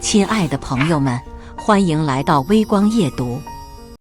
亲爱的朋友们，欢迎来到微光夜读。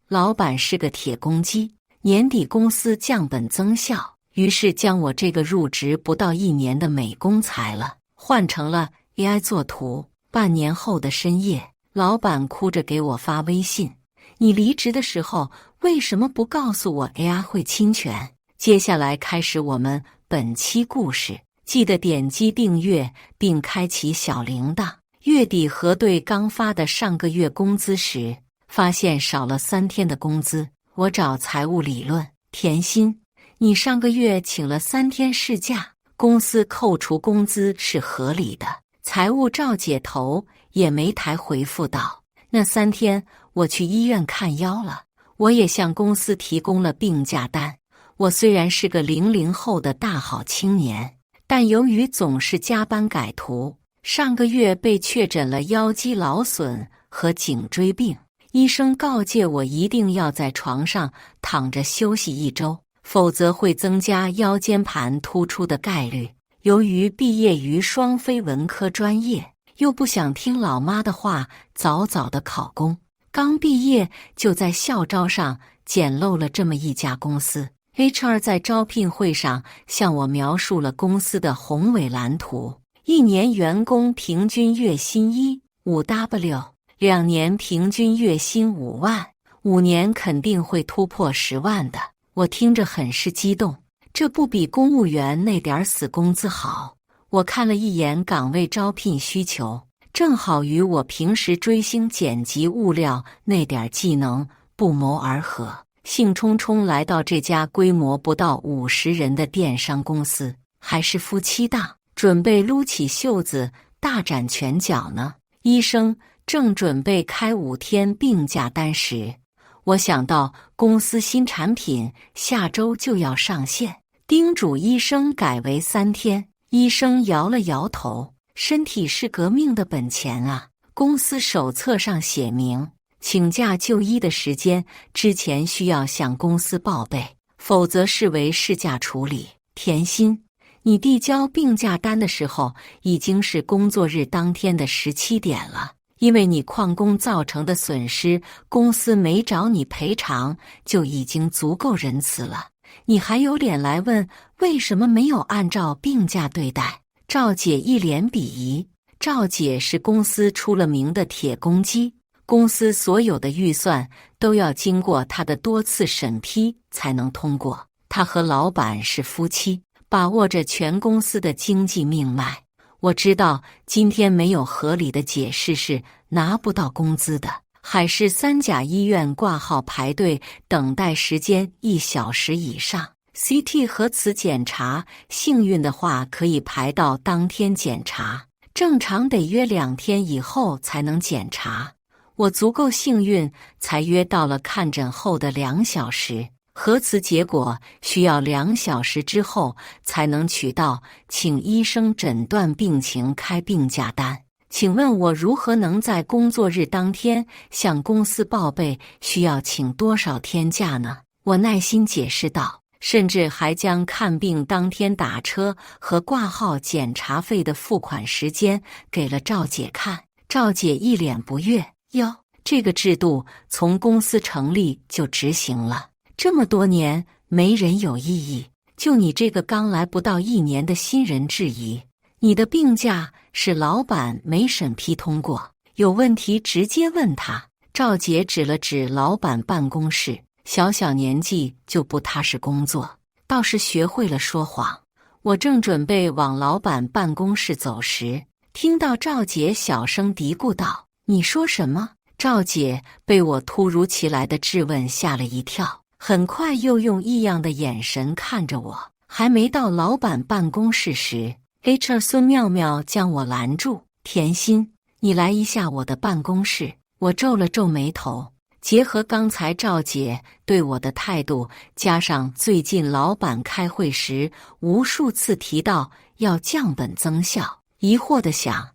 老板是个铁公鸡，年底公司降本增效，于是将我这个入职不到1年的美工裁了，换成了 AI 做图。半年后的深夜，老板哭着给我发微信：你离职的时候为什么不告诉我 AI 会侵权？接下来开始我们本期故事，记得点击订阅并开启小铃铛。月底核对刚发的上个月工资时，发现少了3天的工资。我找财务理论，甜心，你上个月请了3天事假，公司扣除工资是合理的。财务赵姐头也没抬回复道，那3天我去医院看腰了，我也向公司提供了病假单。我虽然是个00后的大好青年，但由于总是加班改图，上个月被确诊了腰肌劳损和颈椎病，医生告诫我一定要在床上躺着休息1周，否则会增加腰间盘突出的概率。由于毕业于双非文科专业，又不想听老妈的话，早早的考公，刚毕业就在校招上捡漏了这么一家公司。HR 在招聘会上向我描述了公司的宏伟蓝图：1年员工平均月薪15W，2年平均月薪5万，5年肯定会突破10万的。我听着很是激动，这不比公务员那点死工资好。我看了一眼岗位招聘需求，正好与我平时追星剪辑物料那点技能不谋而合，兴冲冲来到这家规模不到50人的电商公司，还是夫妻档，准备撸起袖子大展拳脚呢。医生正准备开5天病假单时，我想到公司新产品下周就要上线，叮嘱医生改为3天。医生摇了摇头，身体是革命的本钱啊。公司手册上写明，请假就医的时间之前需要向公司报备，否则视为事假处理。甜心，你递交病假单的时候已经是工作日当天的17点了，因为你旷工造成的损失，公司没找你赔偿就已经足够仁慈了，你还有脸来问为什么没有按照病假对待？赵姐一脸鄙夷。赵姐是公司出了名的铁公鸡，公司所有的预算都要经过她的多次审批才能通过。她和老板是夫妻，把握着全公司的经济命脉。我知道今天没有合理的解释是拿不到工资的。海市3甲医院挂号排队等待时间1小时以上， CT 核磁检查幸运的话可以排到当天检查，正常得约2天以后才能检查。我足够幸运才约到了看诊后的2小时，核磁结果需要2小时之后才能取到，请医生诊断病情开病假单。请问我如何能在工作日当天向公司报备需要请多少天假呢？我耐心解释道，甚至还将看病当天打车和挂号检查费的付款时间给了赵姐看。赵姐一脸不悦，哟，这个制度从公司成立就执行了，这么多年没人有异议，就你这个刚来不到1年的新人质疑。你的病假是老板没审批通过，有问题直接问他。赵姐指了指老板办公室，小年纪就不踏实工作，倒是学会了说谎。我正准备往老板办公室走时，听到赵姐小声嘀咕道：你说什么？赵姐被我突如其来的质问吓了一跳，很快又用异样的眼神看着我。还没到老板办公室时，HR 孙妙妙将我拦住：甜心，你来一下我的办公室。我皱了皱眉头，结合刚才赵姐对我的态度，加上最近老板开会时无数次提到要降本增效，疑惑地想，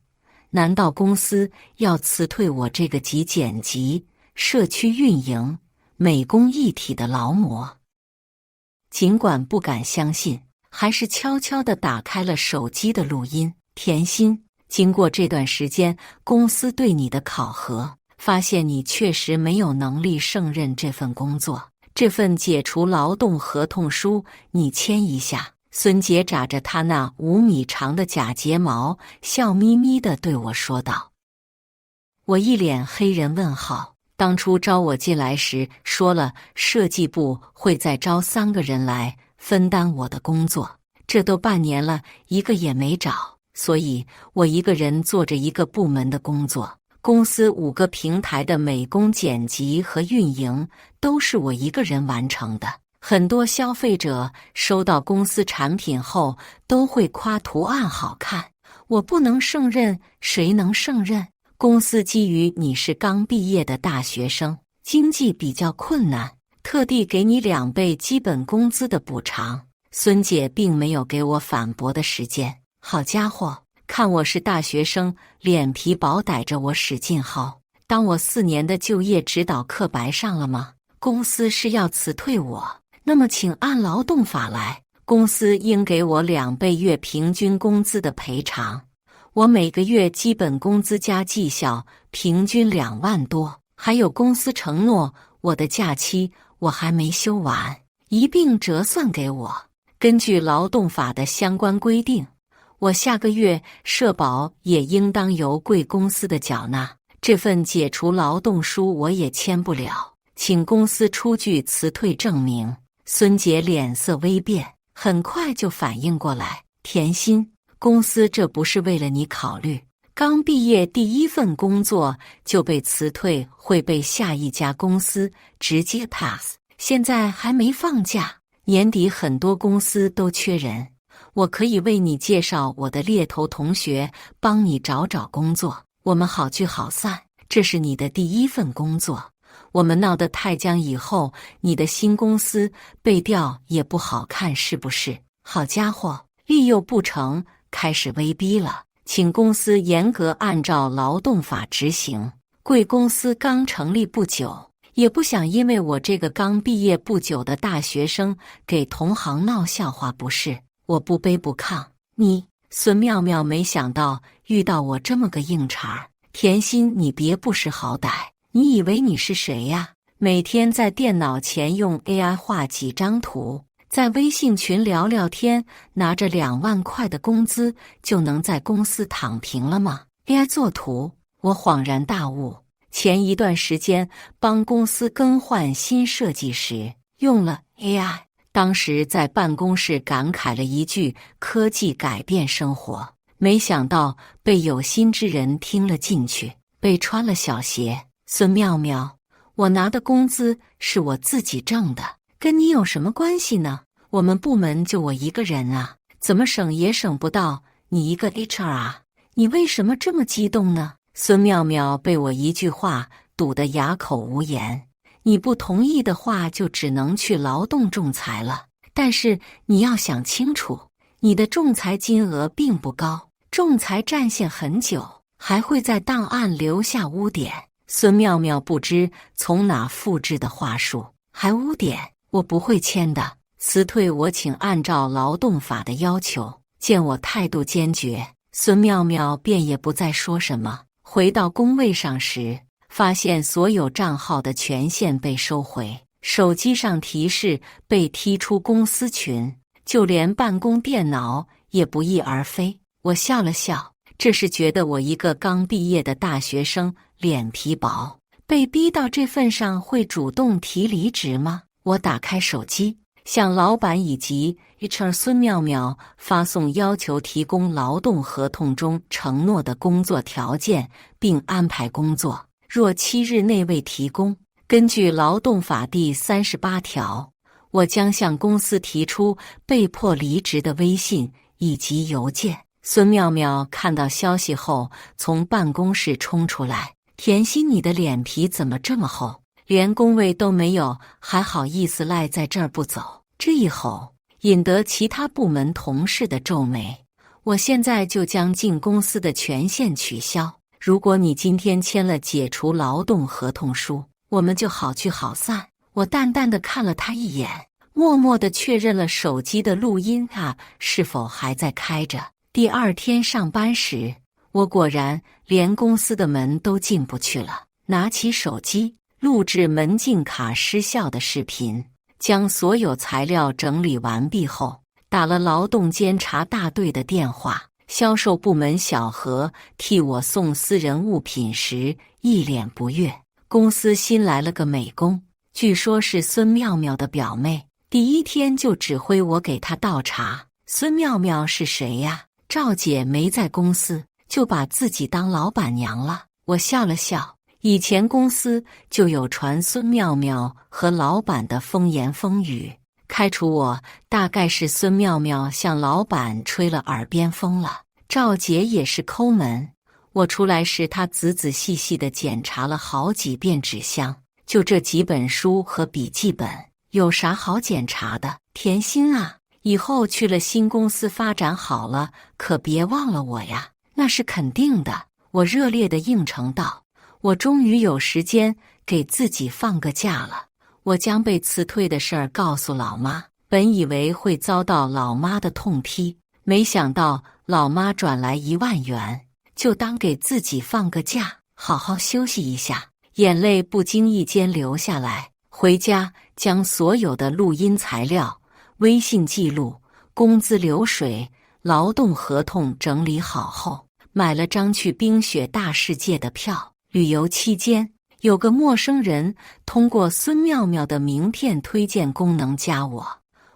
难道公司要辞退我这个集剪辑、社区运营、美工一体的劳模？尽管不敢相信，还是悄悄地打开了手机的录音。甜心，经过这段时间公司对你的考核，发现你确实没有能力胜任这份工作，这份解除劳动合同书你签一下。”孙杰眨着他那5米长的假睫毛，笑眯眯地对我说道。我一脸黑人问号，当初招我进来时说了设计部会再招3个人来分担我的工作，这都半年了，一个也没找，所以我一个人做着一个部门的工作。公司5个平台的美工、剪辑和运营都是我一个人完成的。很多消费者收到公司产品后都会夸图案好看，我不能胜任，谁能胜任？公司基于你是刚毕业的大学生，经济比较困难，特地给你2倍基本工资的补偿。孙姐并没有给我反驳的时间。好家伙，看我是大学生，脸皮薄，逮着我使劲薅，当我4年的就业指导课白上了吗？公司是要辞退我，那么请按劳动法来，公司应给我2倍月平均工资的赔偿。我每个月基本工资加绩效平均2万多，还有公司承诺我的假期我还没休完，一并折算给我。根据劳动法的相关规定，我下个月社保也应当由贵公司的缴纳，这份解除劳动书我也签不了，请公司出具辞退证明。孙杰脸色微变，很快就反应过来，甜心，公司这不是为了你考虑，刚毕业第1份工作就被辞退，会被下一家公司直接 pass， 现在还没放假，年底很多公司都缺人，我可以为你介绍我的猎头同学，帮你找工作，我们好聚好散，这是你的第1份工作。我们闹得太僵以后，你的新公司被调也不好看，是不是？好家伙，利诱不成，开始威逼了，请公司严格按照劳动法执行。贵公司刚成立不久，也不想因为我这个刚毕业不久的大学生给同行闹笑话，不是？我不卑不亢。你，孙妙妙没想到遇到我这么个硬茬，甜心，你别不识好歹。你以为你是谁呀？每天在电脑前用 AI 画几张图，在微信群聊聊天，拿着2万块的工资就能在公司躺平了吗？ AI 做图，我恍然大悟。前一段时间帮公司更换新设计时用了 AI， 当时在办公室感慨了一句科技改变生活，没想到被有心之人听了进去，被穿了小鞋。孙妙妙，我拿的工资是我自己挣的，跟你有什么关系呢？我们部门就我一个人啊，怎么省也省不到你一个 HR 啊？你为什么这么激动呢？孙妙妙被我一句话堵得哑口无言。你不同意的话，就只能去劳动仲裁了。但是你要想清楚，你的仲裁金额并不高，仲裁战线很久，还会在档案留下污点。孙妙妙不知从哪复制的话术，还污点，我不会签的。辞退我请按照劳动法的要求。见我态度坚决，孙妙妙便也不再说什么。回到工位上时，发现所有账号的权限被收回，手机上提示被踢出公司群，就连办公电脑也不翼而飞。我笑了笑，这是觉得我一个刚毕业的大学生脸皮薄，被逼到这份上会主动提离职吗？我打开手机，向老板以及 HR 孙妙妙发送要求提供劳动合同中承诺的工作条件，并安排工作，若7日内未提供，根据劳动法第38条，我将向公司提出被迫离职的微信以及邮件。孙妙妙看到消息后从办公室冲出来，甜心，你的脸皮怎么这么厚？连工位都没有，还好意思赖在这儿不走？这一吼引得其他部门同事的皱眉。我现在就将进公司的权限取消，如果你今天签了解除劳动合同书，我们就好聚好散。我淡淡的看了他一眼，默默地确认了手机的录音是否还在开着。第2天上班时，我果然连公司的门都进不去了，拿起手机录制门禁卡失效的视频，将所有材料整理完毕后，打了劳动监察大队的电话。销售部门小何替我送私人物品时一脸不悦。公司新来了个美工，据说是孙妙妙的表妹，第一天就指挥我给她倒茶。孙妙妙是谁呀？赵姐没在公司，就把自己当老板娘了。我笑了笑，以前公司就有传孙妙妙和老板的风言风语，开除我大概是孙妙妙向老板吹了耳边风了。赵姐也是抠门，我出来时她仔仔细细地检查了好几遍纸箱，就这几本书和笔记本，有啥好检查的？甜心啊，以后去了新公司发展好了，可别忘了我呀。那是肯定的，我热烈地应承道。我终于有时间给自己放个假了。我将被辞退的事儿告诉老妈，本以为会遭到老妈的痛批，没想到老妈转来1万元，就当给自己放个假，好好休息一下。眼泪不经意间流下来，回家将所有的录音材料、微信记录、工资流水、劳动合同整理好后，买了张去冰雪大世界的票。旅游期间，有个陌生人通过孙妙妙的名片推荐功能加我，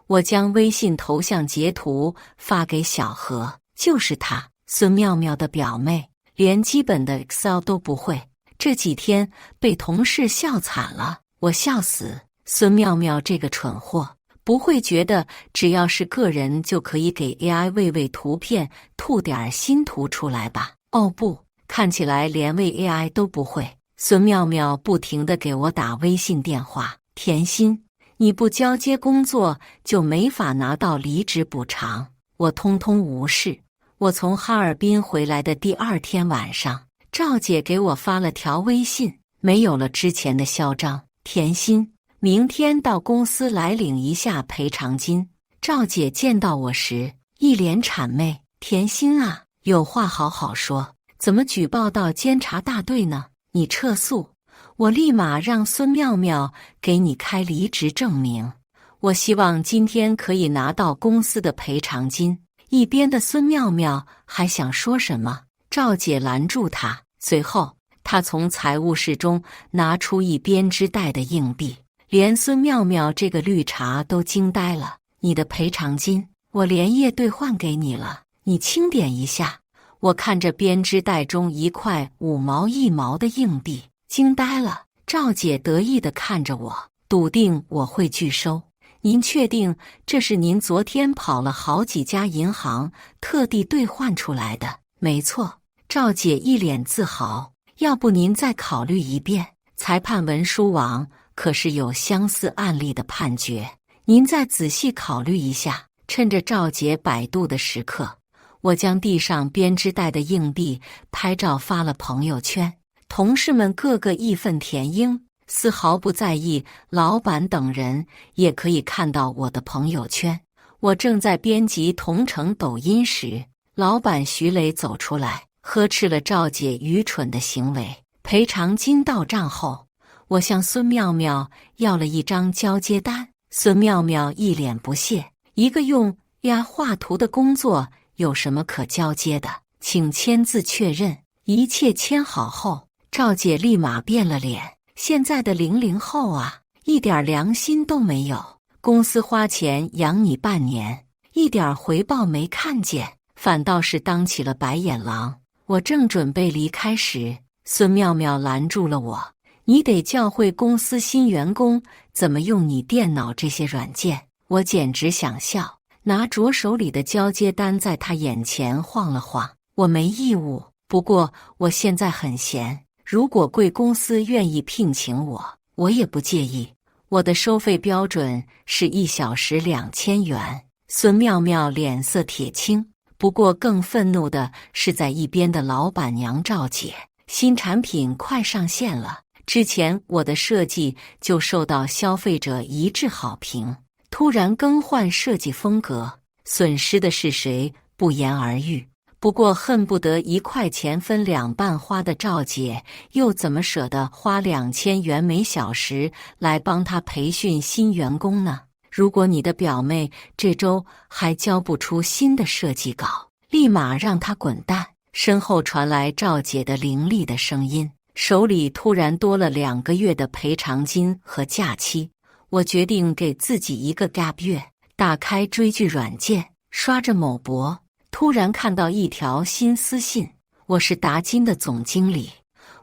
我将微信头像截图发给小何，就是她，孙妙妙的表妹，连基本的 Excel 都不会，这几天被同事笑惨了，我笑死。孙妙妙这个蠢货，不会觉得只要是个人就可以给 AI 喂图片吐点新图出来吧？哦不，看起来连喂 AI 都不会。孙妙妙不停地给我打微信电话，甜心，你不交接工作就没法拿到离职补偿。我通通无视。我从哈尔滨回来的第2天晚上，赵姐给我发了条微信，没有了之前的嚣张。甜心，明天到公司来领一下赔偿金。赵姐见到我时一脸谄媚，甜心啊，有话好好说，怎么举报到监察大队呢？你撤诉，我立马让孙妙妙给你开离职证明。我希望今天可以拿到公司的赔偿金。一边的孙妙妙还想说什么，赵姐拦住她，随后她从财务室中拿出一编织袋的硬币，连孙妙妙这个绿茶都惊呆了。你的赔偿金，我连夜兑换给你了，你清点一下。我看着编织袋中1块5毛1毛的硬币，惊呆了。赵姐得意地看着我，笃定我会拒收。您确定这是您昨天跑了好几家银行特地兑换出来的？没错。赵姐一脸自豪。要不您再考虑一遍，裁判文书网可是有相似案例的判决，您再仔细考虑一下。趁着赵姐百度的时刻，我将地上编织袋的硬币拍照发了朋友圈，同事们个个义愤填膺，丝毫不在意老板等人也可以看到我的朋友圈。我正在编辑同城抖音时，老板徐磊走出来，呵斥了赵姐愚蠢的行为。赔偿金到账后，我向孙妙妙要了一张交接单。孙妙妙一脸不屑，一个用AI画图的工作有什么可交接的？请签字确认。一切签好后，赵姐立马变了脸。现在的00后啊，一点良心都没有。公司花钱养你半年，一点回报没看见，反倒是当起了白眼狼。我正准备离开时，孙妙妙拦住了我。你得教会公司新员工怎么用你电脑这些软件。我简直想笑，拿着手里的交接单在他眼前晃了晃。我没义务，不过我现在很闲，如果贵公司愿意聘请我，我也不介意。我的收费标准是1小时2000元。孙妙妙脸色铁青，不过更愤怒的是在一边的老板娘赵姐。新产品快上线了，之前我的设计就受到消费者一致好评，突然更换设计风格，损失的是谁不言而喻。不过恨不得1块钱分2半花的赵姐，又怎么舍得花2000元每小时来帮她培训新员工呢？如果你的表妹这周还交不出新的设计稿，立马让她滚蛋！身后传来赵姐的凌厉的声音，手里突然多了2个月的赔偿金和假期。我决定给自己一个 gap 月，打开追剧软件，刷着某博，突然看到一条新私信：我是达金的总经理，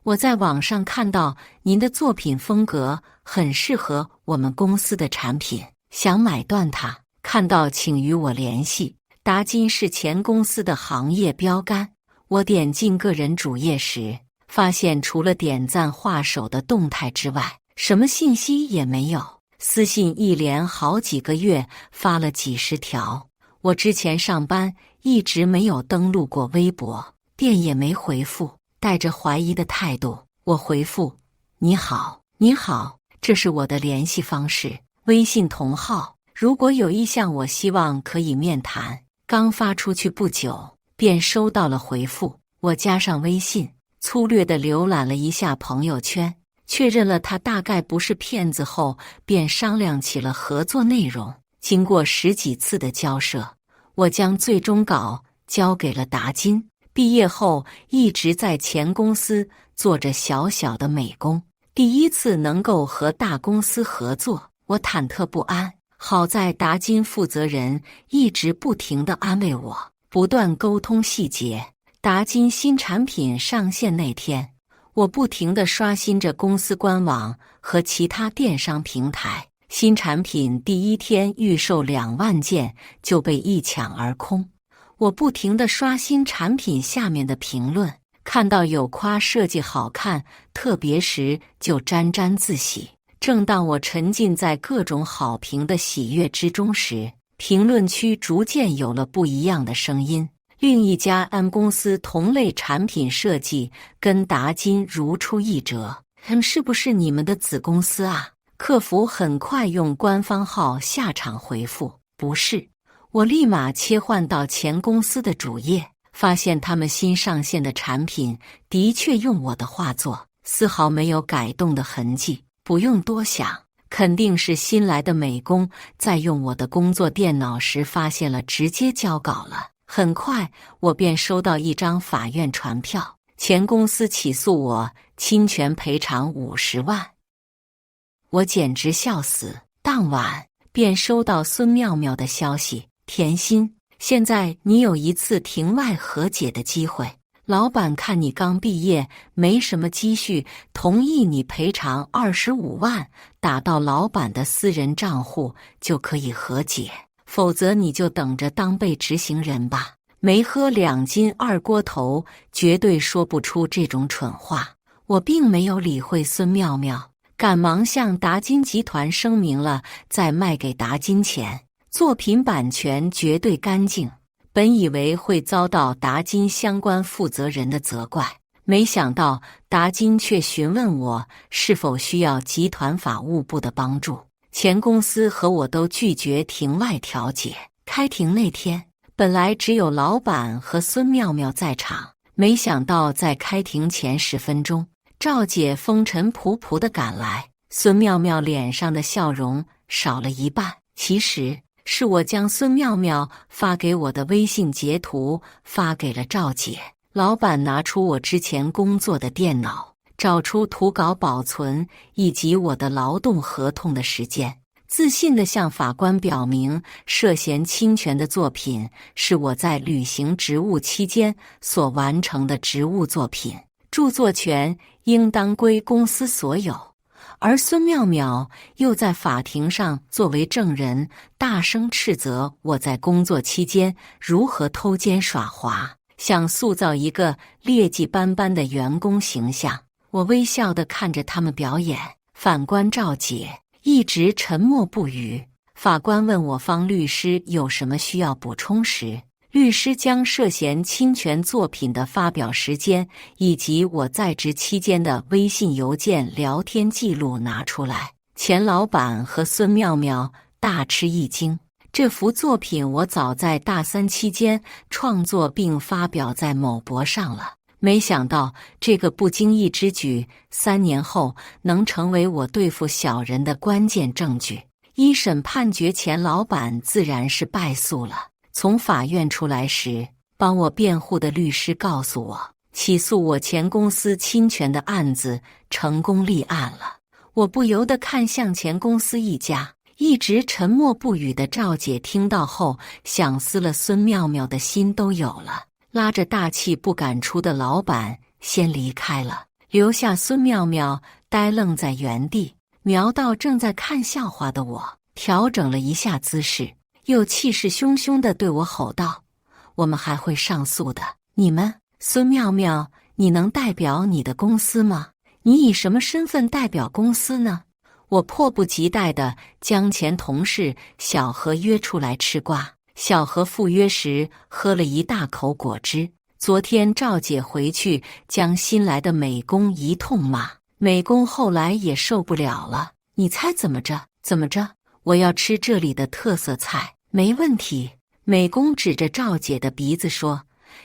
我在网上看到您的作品风格很适合我们公司的产品，想买断它，看到请与我联系。达金是前公司的行业标杆。我点进个人主页时，发现除了点赞画手的动态之外，什么信息也没有。私信一连好几个月发了几十条。我之前上班一直没有登录过微博，便也没回复。带着怀疑的态度，我回复：你好，你好，这是我的联系方式，微信同号，如果有意向，我希望可以面谈。刚发出去不久，便收到了回复。我加上微信，粗略地浏览了一下朋友圈，确认了他大概不是骗子后，便商量起了合作内容。经过10几次的交涉，我将最终稿交给了达金。毕业后一直在前公司做着小小的美工，第一次能够和大公司合作，我忐忑不安。好在达金负责人一直不停地安慰我，不断沟通细节。达金新产品上线那天，我不停地刷新着公司官网和其他电商平台。新产品第1天预售2万件就被一抢而空。我不停地刷新产品下面的评论，看到有夸设计好看、特别时就沾沾自喜。正当我沉浸在各种好评的喜悦之中时，评论区逐渐有了不一样的声音。另一家 M 公司同类产品设计跟达金如出一辙，是不是你们的子公司啊？客服很快用官方号下场回复：不是。我立马切换到前公司的主页，发现他们新上线的产品的确用我的画作，丝毫没有改动的痕迹。不用多想，肯定是新来的美工在用我的工作电脑时发现了，直接交稿了。很快我便收到一张法院传票，前公司起诉我侵权赔偿50万。我简直笑死。当晚便收到孙妙妙的消息：甜心，现在你有一次庭外和解的机会，老板看你刚毕业，没什么积蓄，同意你赔偿25万，打到老板的私人账户就可以和解，否则你就等着当被执行人吧。没喝2斤二锅头，绝对说不出这种蠢话。我并没有理会孙妙妙，赶忙向达金集团声明了在卖给达金前，作品版权绝对干净。本以为会遭到达金相关负责人的责怪，没想到达金却询问我是否需要集团法务部的帮助。前公司和我都拒绝庭外调解。开庭那天，本来只有老板和孙妙妙在场，没想到在开庭前10分钟，赵姐风尘仆仆地赶来，孙妙妙脸上的笑容少了一半。其实是我将孙妙妙发给我的微信截图发给了赵姐。老板拿出我之前工作的电脑，找出图稿保存以及我的劳动合同的时间，自信地向法官表明涉嫌侵权的作品是我在履行职务期间所完成的职务作品，著作权应当归公司所有。而孙妙妙又在法庭上作为证人，大声斥责我在工作期间如何偷奸耍滑，想塑造一个劣迹斑斑的员工形象。我微笑地看着他们表演。反观赵姐一直沉默不语。法官问我方律师有什么需要补充时，律师将涉嫌侵权作品的发表时间以及我在职期间的微信邮件聊天记录拿出来。钱老板和孙妙妙大吃一惊，这幅作品我早在大三期间创作并发表在某博上了，没想到这个不经意之举，3年后能成为我对付小人的关键证据。一审判决前，老板自然是败诉了。从法院出来时，帮我辩护的律师告诉我，起诉我前公司侵权的案子成功立案了。我不由得看向前公司一家。一直沉默不语的赵姐听到后，想撕了孙妙妙的心都有了，拉着大气不敢出的老板先离开了，留下孙妙妙呆愣在原地。瞄到正在看笑话的我，调整了一下姿势，又气势汹汹地对我吼道：“我们还会上诉的！你们，孙妙妙，你能代表你的公司吗？你以什么身份代表公司呢？”我迫不及待地将前同事小何约出来吃瓜。小何赴约时喝了一大口果汁。昨天赵姐回去将新来的美工一通骂，美工后来也受不了了。你猜怎么着？我要吃这里的特色菜。没问题。美工指着赵姐的鼻子说：“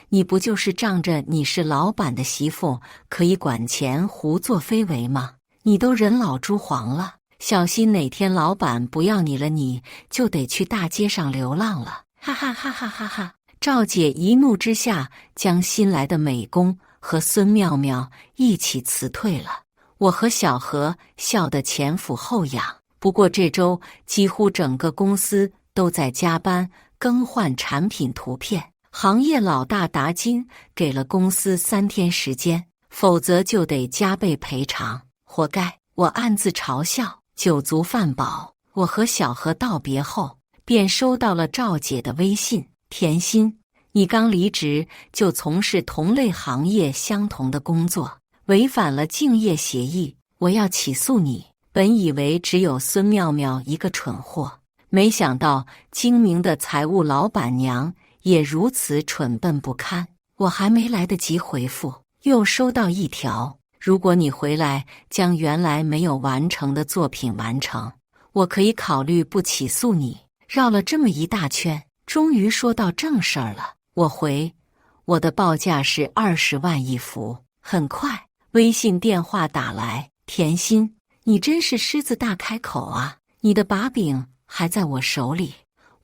你不就是仗着你是老板的媳妇，可以管钱胡作非为吗？你都人老珠黄了，小心哪天老板不要你了，你就得去大街上流浪了！”哈哈哈哈哈哈！赵姐一怒之下将新来的美工和孙妙妙一起辞退了。我和小何笑得前俯后仰。不过这周几乎整个公司都在加班更换产品图片，行业老大达金给了公司3天时间，否则就得加倍赔偿。活该！我暗自嘲笑。酒足饭饱，我和小何道别后，便收到了赵姐的微信：“甜心，你刚离职就从事同类行业相同的工作，违反了竞业协议，我要起诉你。”本以为只有孙妙妙一个蠢货，没想到精明的财务老板娘也如此蠢笨不堪。我还没来得及回复，又收到一条：“如果你回来将原来没有完成的作品完成，我可以考虑不起诉你。”绕了这么一大圈，终于说到正事儿了。我回：“我的报价是20万一幅。”很快，微信电话打来：“甜心，你真是狮子大开口啊！你的把柄还在我手里，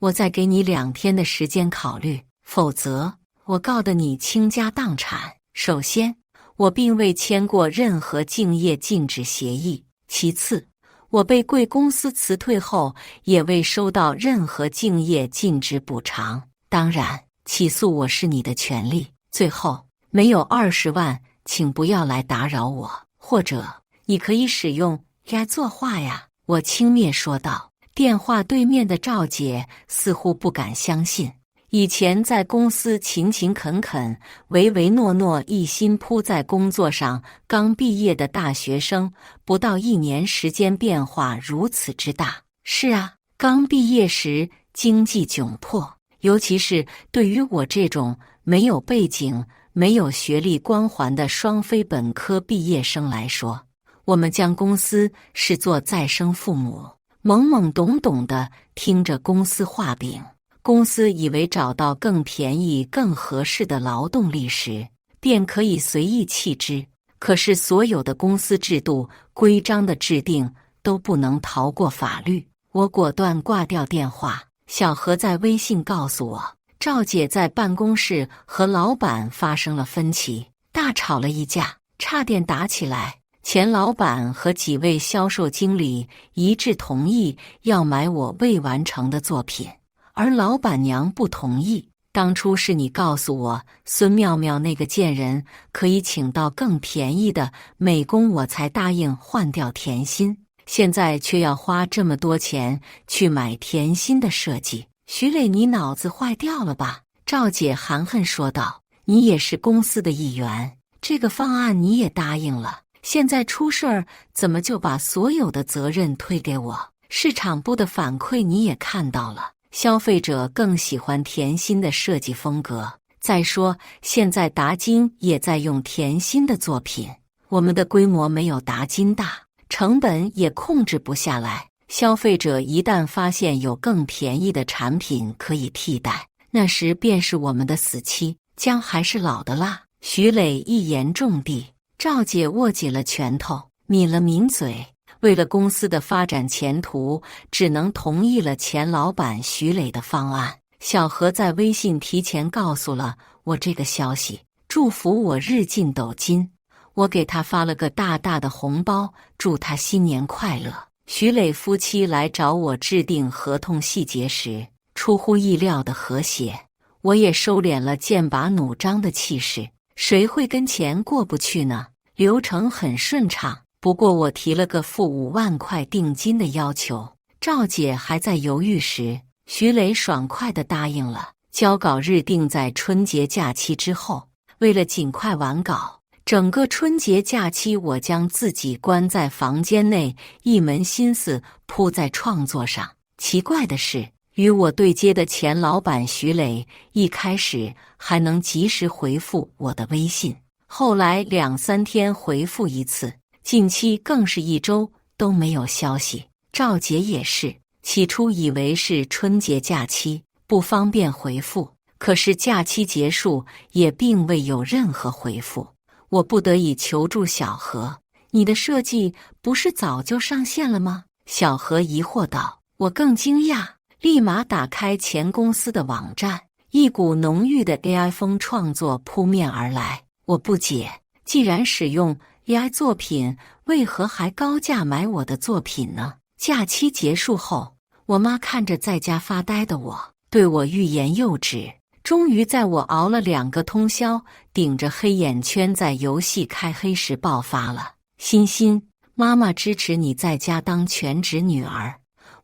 我再给你2天的时间考虑，否则我告得你倾家荡产。首先，我并未签过任何竞业禁止协议；其次，我被贵公司辞退后，也未收到任何竞业禁止补偿。当然，起诉我是你的权利。最后，没有20万，请不要来打扰我，或者你可以使用该作画呀。”我轻蔑说道。电话对面的赵姐似乎不敢相信，以前在公司勤勤恳恳、唯唯诺诺、一心扑在工作上，刚毕业的大学生，不到1年时间变化如此之大。是啊，刚毕业时经济窘迫，尤其是对于我这种没有背景、没有学历光环的双非本科毕业生来说，我们将公司视作再生父母，懵懵懂懂地听着公司画饼。公司以为找到更便宜、更合适的劳动力时，便可以随意弃之。可是所有的公司制度、规章的制定都不能逃过法律。我果断挂掉电话。小何在微信告诉我，赵姐在办公室和老板发生了分歧，大吵了一架，差点打起来。前老板和几位销售经理一致同意要买我未完成的作品，而老板娘不同意。当初是你告诉我孙妙妙那个贱人可以请到更便宜的美工，我才答应换掉甜心，现在却要花这么多钱去买甜心的设计。徐磊，你脑子坏掉了吧？赵姐含恨说道。你也是公司的一员，这个方案你也答应了，现在出事儿，怎么就把所有的责任推给我？市场部的反馈你也看到了，消费者更喜欢甜心的设计风格。再说，现在达金也在用甜心的作品，我们的规模没有达金大，成本也控制不下来，消费者一旦发现有更便宜的产品可以替代，那时便是我们的死期，姜还是老的辣。徐磊一言中的，赵姐握紧了拳头，抿了抿嘴。为了公司的发展前途，只能同意了前老板徐磊的方案。小何在微信提前告诉了我这个消息，祝福我日进斗金。我给他发了个大大的红包，祝他新年快乐。徐磊夫妻来找我制定合同细节时，出乎意料的和谐，我也收敛了剑拔弩张的气势。谁会跟钱过不去呢？流程很顺畅，不过我提了个付5万块定金的要求。赵姐还在犹豫时，徐磊爽快地答应了。交稿日定在春节假期之后。为了尽快完稿，整个春节假期我将自己关在房间内，一门心思扑在创作上。奇怪的是，与我对接的前老板徐磊一开始还能及时回复我的微信，后来2、3天回复一次，近期更是1周都没有消息。赵姐也是，起初以为是春节假期不方便回复，可是假期结束也并未有任何回复。我不得已求助小何：“你的设计不是早就上线了吗？”小何疑惑道。我更惊讶，立马打开前公司的网站，一股浓郁的 AI 风创作扑面而来。我不解，既然使用 AI 作品，为何还高价买我的作品呢？假期结束后，我妈看着在家发呆的我，对我欲言又止。终于在我熬了2个通宵，顶着黑眼圈在游戏开黑时爆发了。欣欣，妈妈支持你在家当全职女儿，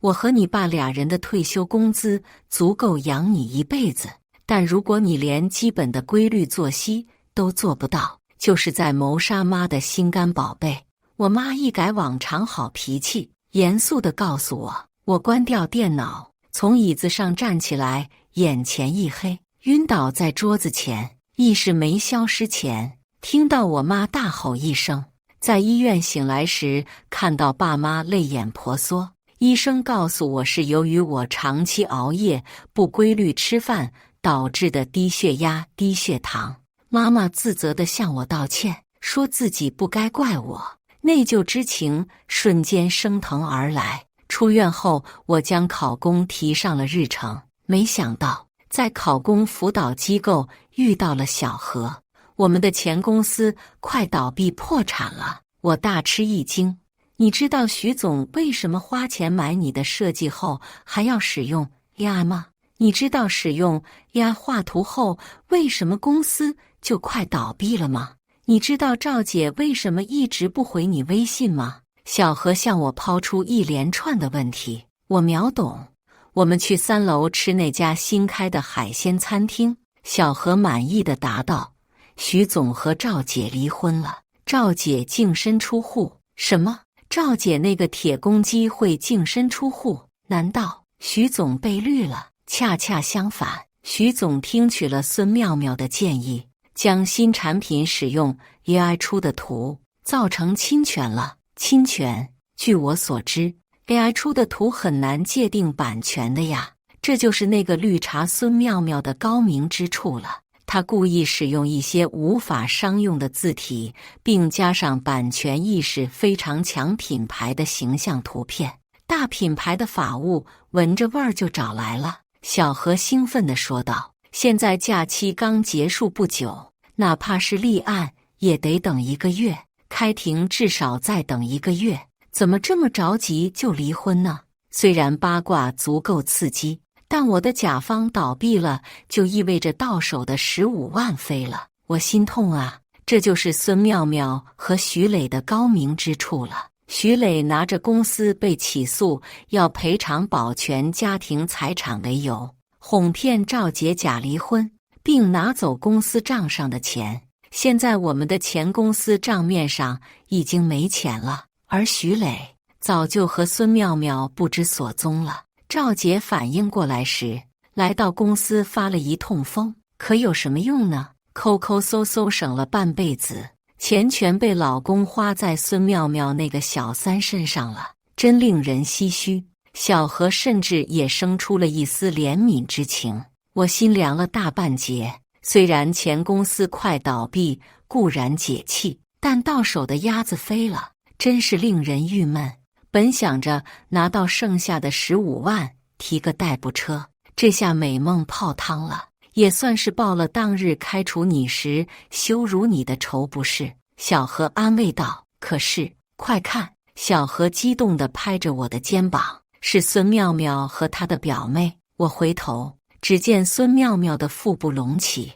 我和你爸2人的退休工资足够养你一辈子，但如果你连基本的规律作息都做不到，就是在谋杀妈的心肝宝贝。我妈一改往常好脾气，严肃地告诉我。我关掉电脑，从椅子上站起来，眼前一黑，晕倒在桌子前。意识没消失前，听到我妈大吼一声。在医院醒来时，看到爸妈泪眼婆娑。医生告诉我是由于我长期熬夜、不规律吃饭导致的低血压、低血糖。妈妈自责地向我道歉，说自己不该怪我。内疚之情瞬间升腾而来。出院后，我将考公提上了日程，没想到在考公辅导机构遇到了小何。我们的前公司快倒闭破产了，我大吃一惊。你知道徐总为什么花钱买你的设计后还要使用 AI 吗？你知道使用 AI 画图后为什么公司就快倒闭了吗？你知道赵姐为什么一直不回你微信吗？小何向我抛出一连串的问题，我秒懂。我们去3楼吃那家新开的海鲜餐厅，小何满意地答道：徐总和赵姐离婚了，赵姐净身出户。什么？赵姐那个铁公鸡会净身出户？难道徐总被绿了？恰恰相反，徐总听取了孙妙妙的建议，将新产品使用 AI 出的图，造成侵权了。侵权？据我所知， AI 出的图很难界定版权的呀。这就是那个绿茶孙妙妙的高明之处了。他故意使用一些无法商用的字体，并加上版权意识非常强品牌的形象图片，大品牌的法务闻着味儿就找来了。小何兴奋地说道：现在假期刚结束不久，哪怕是立案也得等1个月，开庭至少再等1个月，怎么这么着急就离婚呢？虽然八卦足够刺激，但我的甲方倒闭了，就意味着到手的15万飞了，我心痛啊！这就是孙妙妙和徐磊的高明之处了。徐磊拿着公司被起诉要赔偿保全家庭财产为由，哄骗赵姐假离婚，并拿走公司账上的钱。现在我们的前公司账面上已经没钱了，而徐磊早就和孙妙妙不知所踪了。赵姐反应过来时，来到公司发了一通疯，可有什么用呢？抠抠搜搜省了半辈子，钱全被老公花在孙妙妙那个小三身上了。真令人唏嘘。小何甚至也生出了一丝怜悯之情，我心凉了大半截。虽然前公司快倒闭，固然解气，但到手的鸭子飞了，真是令人郁闷。本想着拿到剩下的15万，提个代步车，这下美梦泡汤了，也算是报了当日开除你时羞辱你的仇，不是？小何安慰道。可是，快看！小何激动地拍着我的肩膀，是孙妙妙和她的表妹。我回头，只见孙妙妙的腹部隆起，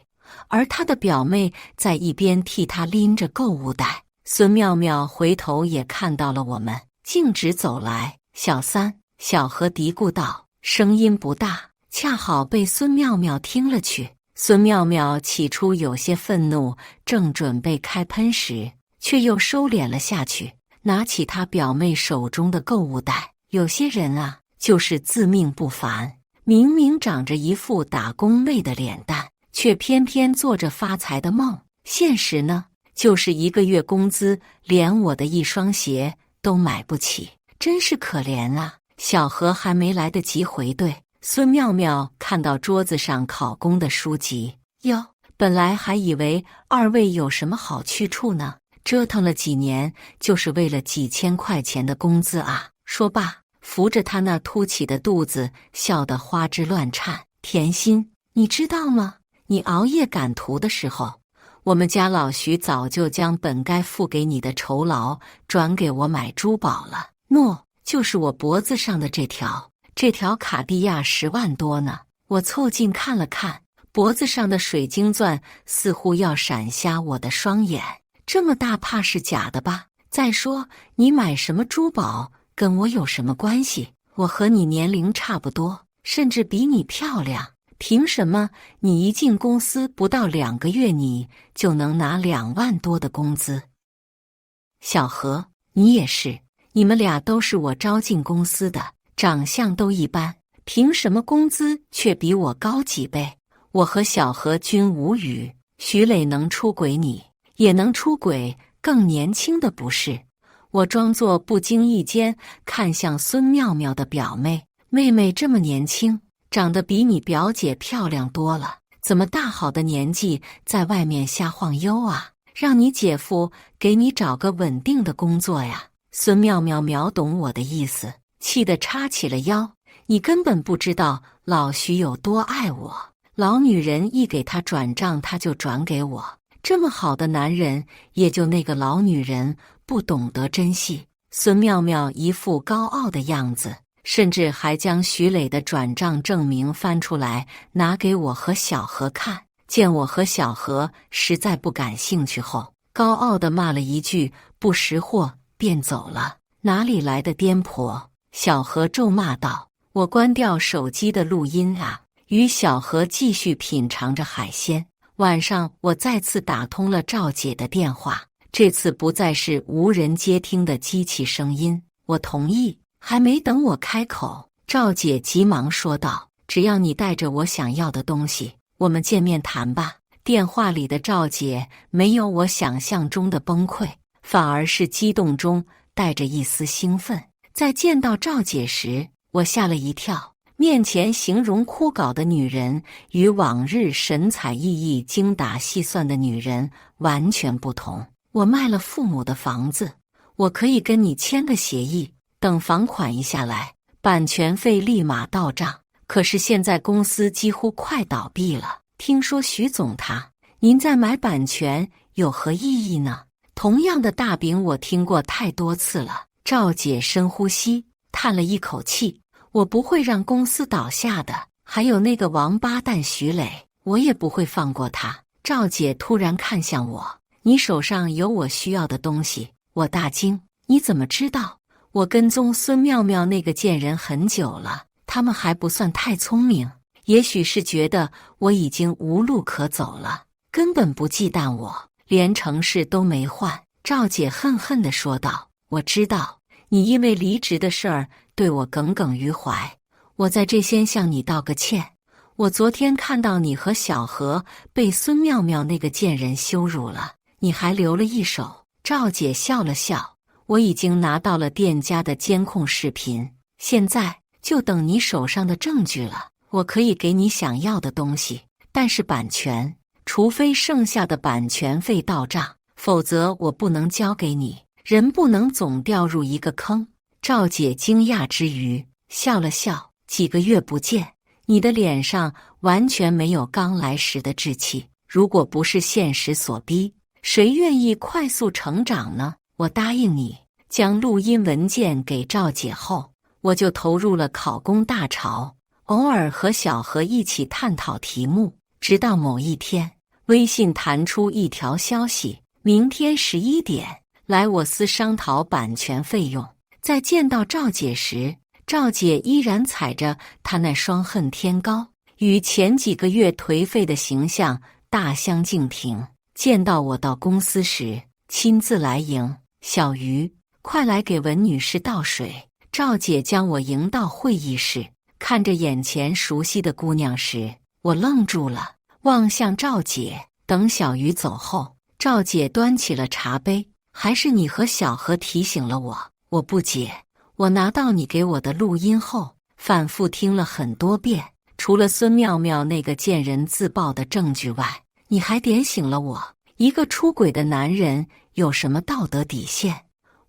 而她的表妹在一边替她拎着购物袋。孙妙妙回头也看到了我们，径直走来。小三，小何嘀咕道，声音不大，恰好被孙妙妙听了去。孙妙妙起初有些愤怒，正准备开喷时，却又收敛了下去，拿起她表妹手中的购物袋。有些人啊，就是自命不凡，明明长着一副打工妹的脸蛋，却偏偏做着发财的梦。现实呢，就是一个月工资连我的一双鞋都买不起，真是可怜啊！小何还没来得及回对，孙妙妙看到桌子上考公的书籍，哟，本来还以为二位有什么好去处呢，折腾了几年，就是为了几千块钱的工资啊！说罢，扶着他那凸起的肚子，笑得花枝乱颤。甜心，你知道吗？你熬夜赶图的时候，我们家老徐早就将本该付给你的酬劳转给我买珠宝了。喏，就是我脖子上的这条卡地亚10万多呢。我凑近看了看，脖子上的水晶钻似乎要闪瞎我的双眼。这么大，怕是假的吧？再说，你买什么珠宝跟我有什么关系？我和你年龄差不多，甚至比你漂亮，凭什么你一进公司不到2个月，你就能拿2万多的工资？小何，你也是，你们俩都是我招进公司的，长相都一般，凭什么工资却比我高几倍？我和小何均无语。徐磊能出轨你，也能出轨更年轻的，不是？我装作不经意间看向孙妙妙的表妹，妹妹这么年轻，长得比你表姐漂亮多了，怎么大好的年纪在外面瞎晃悠啊？让你姐夫给你找个稳定的工作呀！孙妙妙秒懂我的意思，气得叉起了腰。你根本不知道老徐有多爱我，老女人一给他转账，他就转给我。这么好的男人，也就那个老女人不懂得珍惜。孙妙妙一副高傲的样子，甚至还将徐磊的转账证明翻出来拿给我和小何看。见我和小何实在不感兴趣后，高傲地骂了一句不识货，便走了。哪里来的颠婆？小何咒骂道。我关掉手机的录音啊，与小何继续品尝着海鲜。晚上我再次打通了赵姐的电话，这次不再是无人接听的机器声音。我同意。还没等我开口，赵姐急忙说道，只要你带着我想要的东西，我们见面谈吧。电话里的赵姐没有我想象中的崩溃，反而是激动中带着一丝兴奋。在见到赵姐时，我吓了一跳，面前形容枯槁的女人与往日神采奕奕、精打细算的女人完全不同。我卖了父母的房子，我可以跟你签个协议，等房款一下来，版权费立马到账。可是现在公司几乎快倒闭了，听说徐总您再买版权有何意义呢？同样的大饼我听过太多次了。赵姐深呼吸，叹了一口气，我不会让公司倒下的，还有那个王八蛋徐磊，我也不会放过他。赵姐突然看向我，你手上有我需要的东西。我大惊，你怎么知道？我跟踪孙妙妙那个贱人很久了，他们还不算太聪明，也许是觉得我已经无路可走了，根本不忌惮我，连城市都没换。赵姐恨恨地说道，我知道你因为离职的事儿对我耿耿于怀，我在这先向你道个歉。我昨天看到你和小何被孙妙妙那个贱人羞辱了，你还留了一手。赵姐笑了笑，我已经拿到了店家的监控视频，现在就等你手上的证据了。我可以给你想要的东西，但是版权，除非剩下的版权费到账，否则我不能交给你。人不能总掉入一个坑。赵姐惊讶之余笑了笑，几个月不见，你的脸上完全没有刚来时的稚气。如果不是现实所逼，谁愿意快速成长呢？我答应你。将录音文件给赵姐后，我就投入了考公大潮，偶尔和小何一起探讨题目，直到某一天，微信弹出一条消息：明天11点来我司商讨版权费用。在见到赵姐时，赵姐依然踩着她那双恨天高，与前几个月颓废的形象大相径庭。见到我到公司时，亲自来迎：小鱼，快来给文女士倒水。赵姐将我迎到会议室，看着眼前熟悉的姑娘时，我愣住了，望向赵姐。等小鱼走后，赵姐端起了茶杯：还是你和小何提醒了我。我不解，我拿到你给我的录音后，反复听了很多遍，除了孙妙妙那个贱人自曝的证据外，你还点醒了我，一个出轨的男人有什么道德底线？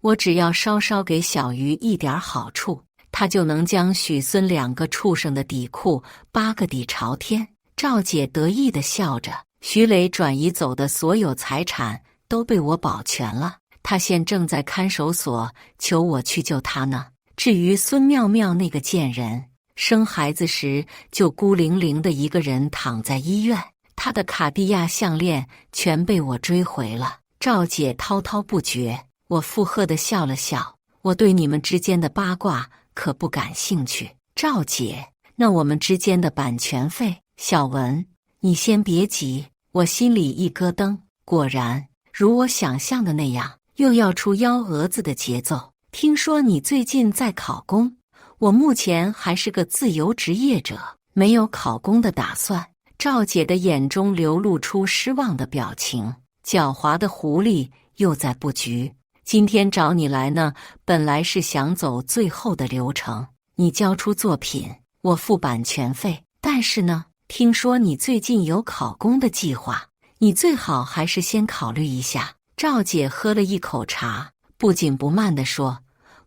我只要稍稍给小鱼一点好处，他就能将许孙两个畜生的底裤扒个底朝天。赵姐得意地笑着，徐磊转移走的所有财产都被我保全了，他现正在看守所，求我去救他呢。至于孙妙妙那个贱人，生孩子时就孤零零的一个人躺在医院，她的卡地亚项链全被我追回了。赵姐滔滔不绝，我附和地笑了笑，我对你们之间的八卦可不感兴趣。赵姐，那我们之间的版权费？小文，你先别急。我心里一咯噔，果然如我想象的那样，又要出幺蛾子的节奏。听说你最近在考公，我目前还是个自由职业者，没有考公的打算。赵姐的眼中流露出失望的表情，狡猾的狐狸又在布局。今天找你来呢，本来是想走最后的流程，你交出作品，我付版权费。但是呢，听说你最近有考公的计划，你最好还是先考虑一下。赵姐喝了一口茶，不紧不慢地说：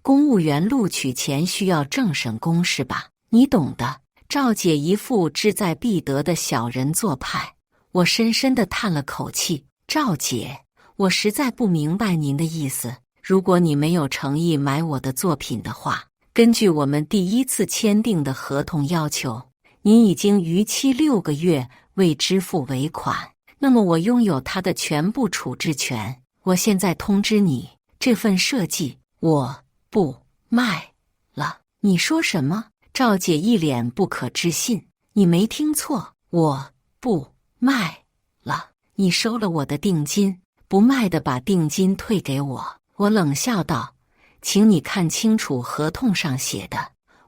公务员录取前需要政审公示吧，你懂的。赵姐一副志在必得的小人做派，我深深地叹了口气：赵姐，我实在不明白您的意思。如果你没有诚意买我的作品的话，根据我们第一次签订的合同要求，您已经逾期6个月未支付尾款，那么我拥有它的全部处置权。我现在通知你，这份设计我不卖了。你说什么？赵姐一脸不可置信。你没听错，我不卖了。你收了我的定金，不卖的把定金退给我。我冷笑道：请你看清楚合同上写的，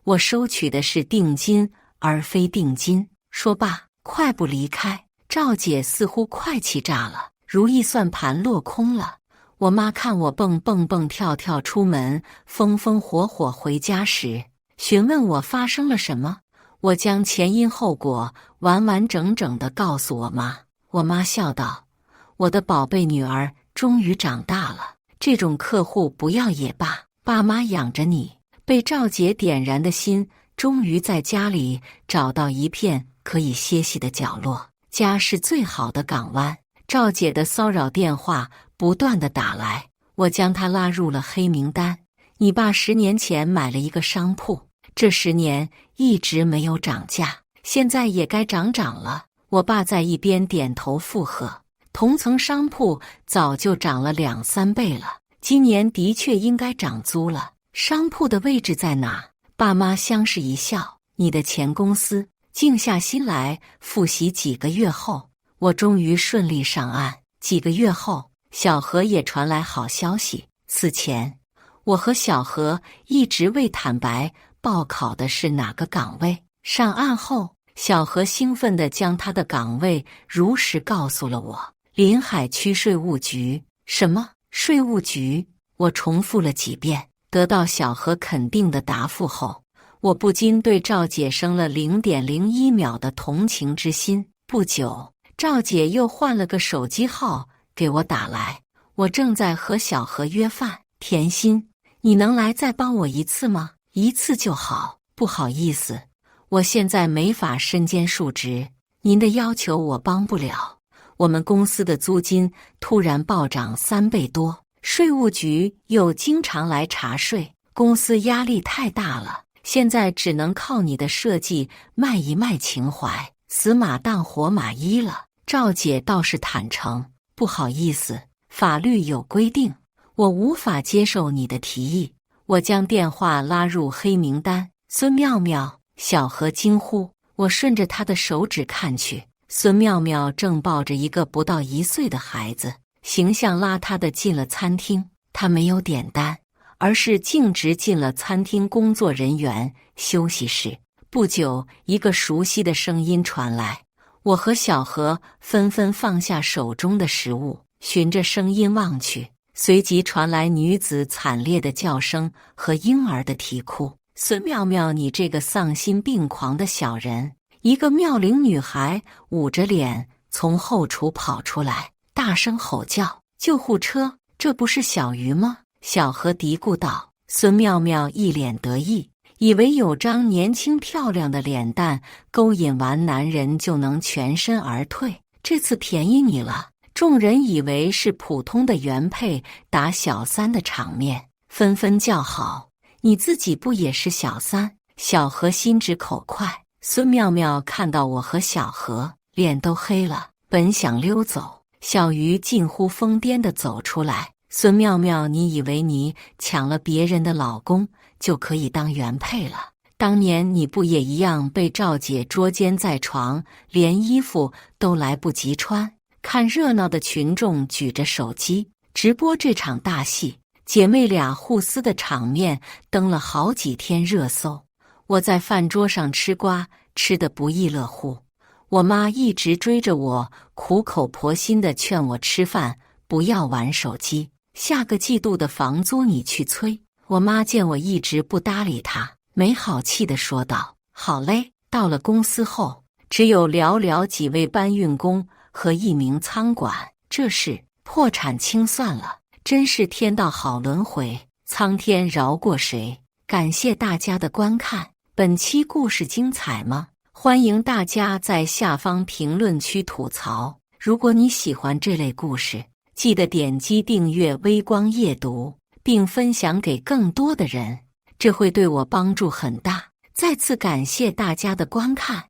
我收取的是定金而非定金。说罢，快步离开。赵姐似乎快气炸了，如意算盘落空了。我妈看我蹦蹦跳跳出门，风风火火回家时，询问我发生了什么。我将前因后果完完整整地告诉我妈。我妈笑道：我的宝贝女儿终于长大了，这种客户不要也罢，爸妈养着你。被赵姐点燃的心终于在家里找到一片可以歇息的角落。家是最好的港湾。赵姐的骚扰电话不断地打来，我将她拉入了黑名单。你爸10年前买了一个商铺，这10年一直没有涨价，现在也该涨了。我爸在一边点头附和。同层商铺早就涨了2、3倍了，今年的确应该涨租了。商铺的位置在哪？爸妈相视一笑。你的前公司。静下心来复习几个月后，我终于顺利上岸。几个月后，小何也传来好消息。此前，我和小何一直未坦白报考的是哪个岗位。上岸后，小何兴奋地将他的岗位如实告诉了我：临海区税务局。什么？税务局？我重复了几遍，得到小何肯定的答复后，我不禁对赵姐生了0.01秒的同情之心。不久，赵姐又换了个手机号给我打来，我正在和小何约饭。甜心，你能来再帮我一次吗？一次就好。不好意思，我现在没法身兼数职，您的要求我帮不了。我们公司的租金突然暴涨3倍多，税务局又经常来查税，公司压力太大了。现在只能靠你的设计卖一卖情怀，死马当活马医了。赵姐倒是坦诚，不好意思，法律有规定，我无法接受你的提议。我将电话拉入黑名单。孙妙妙，小何惊呼。我顺着他的手指看去，孙妙妙正抱着一个不到1岁的孩子，形象邋遢地进了餐厅。她没有点单，而是径直进了餐厅工作人员休息室。不久，一个熟悉的声音传来，我和小何纷纷放下手中的食物，循着声音望去，随即传来女子惨烈的叫声和婴儿的啼哭。孙妙妙，你这个丧心病狂的小人！一个妙龄女孩捂着脸从后厨跑出来，大声吼叫：救护车！这不是小鱼吗？小何嘀咕道。孙妙妙一脸得意，以为有张年轻漂亮的脸蛋勾引完男人就能全身而退，这次便宜你了。众人以为是普通的原配打小三的场面，纷纷叫好。你自己不也是小三？小何心直口快。孙妙妙看到我和小何，脸都黑了，本想溜走，小鱼近乎疯癫地走出来。孙妙妙，你以为你抢了别人的老公就可以当原配了？当年你不也一样被赵姐捉奸在床，连衣服都来不及穿？看热闹的群众举着手机直播这场大戏，姐妹俩互撕的场面登了好几天热搜。我在饭桌上吃瓜，吃得不亦乐乎。我妈一直追着我，苦口婆心地劝我吃饭不要玩手机，下个季度的房租你去催。我妈见我一直不搭理她，没好气地说道：好嘞。到了公司后，只有寥寥几位搬运工和1名仓管，这事破产清算了。真是天道好轮回，苍天饶过谁？感谢大家的观看，本期故事精彩吗？欢迎大家在下方评论区吐槽。如果你喜欢这类故事，记得点击订阅微光夜读，并分享给更多的人，这会对我帮助很大。再次感谢大家的观看。